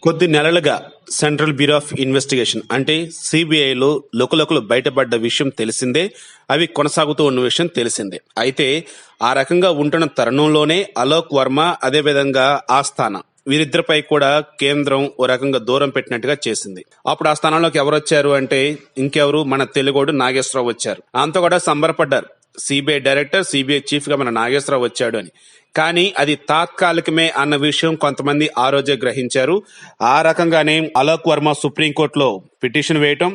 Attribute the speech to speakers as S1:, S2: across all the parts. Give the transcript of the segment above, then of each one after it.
S1: కొద్ది నెలలుగా central bureau of investigation అంటే సిబిఐలో లుకలుకలు బయటపడ్డ విషయం తెలిసిందే. అవి కొనసాగుతూ ఉన్న విషయం తెలిసిందే. అయితే ఆ రకంగా ఉంటున్న తరుణంలోనే అలోక్ వర్మ అదేవిధంగా ఆస్థానా వీరిద్దరిపై కూడా కేంద్రం ఓ రకంగా దూరం పెట్టినట్టుగా చేసింది. అప్పుడు ఆ స్థానంలోకి ఎవరు వచ్చారు అంటే ఇంకెవరు, మన తెలుగోడు నాగేశ్వరరావు వచ్చారు. అంతా కూడా సంబరపడ్డారు. సిబిఐ డైరెక్టర్, సిబిఐ చీఫ్ గా మన నాగేశ్వరరావు వచ్చాడు అని. కానీ అది తాత్కాలికమే అన్న విషయం కొంతమంది ఆ రోజే గ్రహించారు. ఆ రకంగానే అలోక్ వర్మ సుప్రీంకోర్టులో పిటిషన్ వేయటం,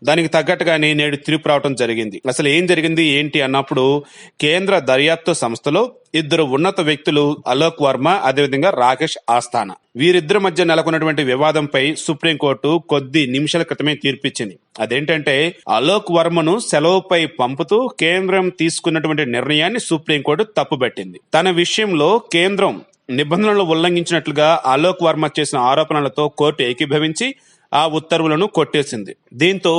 S1: దానికి తగ్గట్టుగానే నేడు తీర్పు రావటం జరిగింది. అసలు ఏం జరిగింది ఏంటి అన్నప్పుడు కేంద్ర దర్యాప్తు సంస్థలో ఇద్దరు ఉన్నత వ్యక్తులు అలోక్ వర్మ అదేవిధంగా రాకేష్ ఆస్థానా వీరిద్దరి మధ్య నెలకొన్నటువంటి వివాదంపై సుప్రీంకోర్టు కొద్ది నిమిషాల క్రితమే తీర్పిచ్చింది. అదేంటంటే అలోక్ వర్మను సెలవుపై పంపుతూ కేంద్రం తీసుకున్నటువంటి నిర్ణయాన్ని సుప్రీంకోర్టు తప్పుబట్టింది. తన విషయంలో కేంద్రం నిబంధనలు ఉల్లంఘించినట్లుగా అలోక్ వర్మ చేసిన ఆరోపణలతో కోర్టు ఏకీభవించి ఆ ఉత్తర్వులను కొట్టేసింది. దీంతో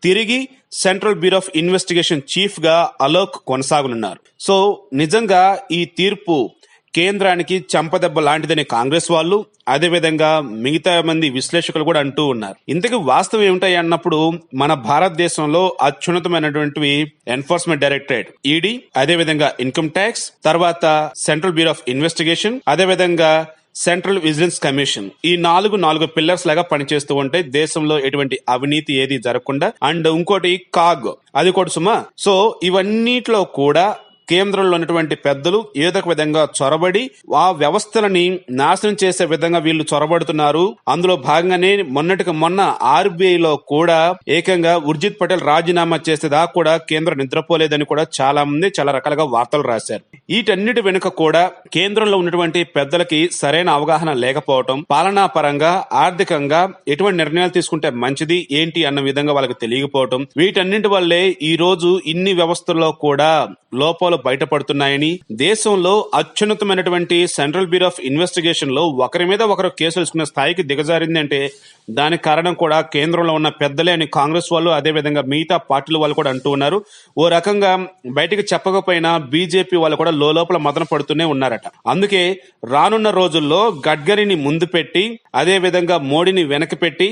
S1: తిరిగి central bureau of investigation chief గా అలోక్ కొనసాగనున్నారు. సో నిజంగా ఈ తీర్పు కేంద్రానికి చెంపదెబ్బ లాంటిదని కాంగ్రెస్ వాళ్ళు అదేవిధంగా మిగతా మంది విశ్లేషకులు కూడా అంటూ ఉన్నారు. ఇంతకీ వాస్తవం ఏమిటాయి అన్నప్పుడు మన భారతదేశంలో అత్యున్నతమైనటువంటి ఎన్ఫోర్స్మెంట్ డైరెక్టరేట్ ఈడీ, అదేవిధంగా ఇన్కమ్ ట్యాక్స్, తర్వాత సెంట్రల్ బ్యూరో ఆఫ్ ఇన్వెస్టిగేషన్, అదేవిధంగా సెంట్రల్ విజిలెన్స్ కమిషన్, ఈ నాలుగు పిల్లర్స్ లాగా పనిచేస్తూ ఉంటాయి. దేశంలో ఎటువంటి అవినీతి ఏది జరగకుండా. అండ్ ఇంకోటి కాగ్, అది కూడా సుమా. సో ఇవన్నిట్లో కూడా కేంద్రంలో ఉన్నటువంటి పెద్దలు ఏదో ఒక విధంగా చొరబడి ఆ వ్యవస్థలని నాశనం చేసే విధంగా వీళ్ళు చొరబడుతున్నారు. అందులో భాగంగానే మొన్నటికి మొన్న ఆర్బీఐలో కూడా ఏకంగా ఉర్జిత్ పటేల్ రాజీనామా చేసేదా కూడా కేంద్రం నిద్రపోలేదని కూడా చాలా మంది చాలా రకాలుగా వార్తలు రాశారు. వీటన్నిటి వెనుక కూడా కేంద్రంలో ఉన్నటువంటి పెద్దలకి సరైన అవగాహన లేకపోవటం, పాలనా పరంగా ఆర్థికంగా ఎటువంటి నిర్ణయాలు తీసుకుంటే మంచిది ఏంటి అన్న విధంగా వాళ్ళకి తెలియకపోవటం, వీటన్నింటి వల్లే ఈ రోజు ఇన్ని వ్యవస్థల్లో కూడా లోపాలు బయటపడుతున్నాయని, దేశంలో అత్యున్నతమైనటువంటి సెంట్రల్ బ్యూరో ఆఫ్ ఇన్వెస్టిగేషన్ లో ఒకరి మీద ఒకరు కేసులు తీసుకునే స్థాయికి దిగజారింది అంటే దానికి కారణం కూడా కేంద్రంలో ఉన్న పెద్దలే అని కాంగ్రెస్ వాళ్ళు అదేవిధంగా మిగతా పార్టీల వాళ్ళు కూడా అంటూ ఉన్నారు. ఓ రకంగా బయటికి చెప్పకపోయినా బీజేపీ వాళ్ళు కూడా లోపల మదన పడుతూనే ఉన్నారట. అందుకే రానున్న రోజుల్లో గడ్కరీని ముందు పెట్టి అదేవిధంగా మోడీని వెనక్కి పెట్టి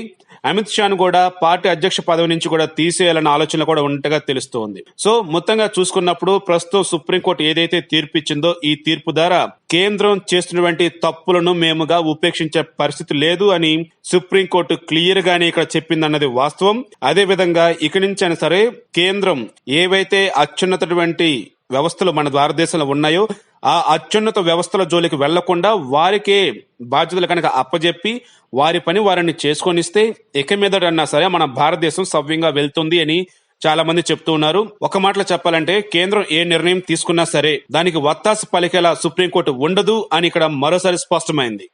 S1: అమిత్ షాను కూడా పార్టీ అధ్యక్ష పదవి నుంచి కూడా తీసేయాలన్న ఆలోచన కూడా ఉన్నట్టుగా తెలుస్తోంది. సో మొత్తంగా చూసుకున్నప్పుడు ప్రస్తుతం సుప్రీంకోర్టు ఏదైతే తీర్పు ఇచ్చిందో ఈ తీర్పు ద్వారా కేంద్రం చేస్తున్నటువంటి తప్పులను మేముగా ఉపేక్షించే పరిస్థితి లేదు అని సుప్రీంకోర్టు క్లియర్ గానే ఇక్కడ చెప్పిందన్నది వాస్తవం. అదే విధంగా ఇక నుంచి అయినా సరే కేంద్రం ఏవైతే అత్యున్నతటువంటి వ్యవస్థలు మన భారతదేశంలో ఉన్నాయో ఆ అత్యున్నత వ్యవస్థల జోలికి వెళ్లకుండా వారికే బాధ్యతలు కనుక అప్పజెప్పి వారి పని వారిని చేసుకొనిస్తే ఇక మీదటన్నా సరే మన భారతదేశం సవ్యంగా వెళ్తుంది అని చాలా మంది చెప్తూ ఉన్నారు. ఒక మాటలో చెప్పాలంటే కేంద్రం ఏ నిర్ణయం తీసుకున్నా సరే దానికి వత్తాసు పలికేలా సుప్రీంకోర్టు ఉండదు అని ఇక్కడ మరోసారి స్పష్టమైంది.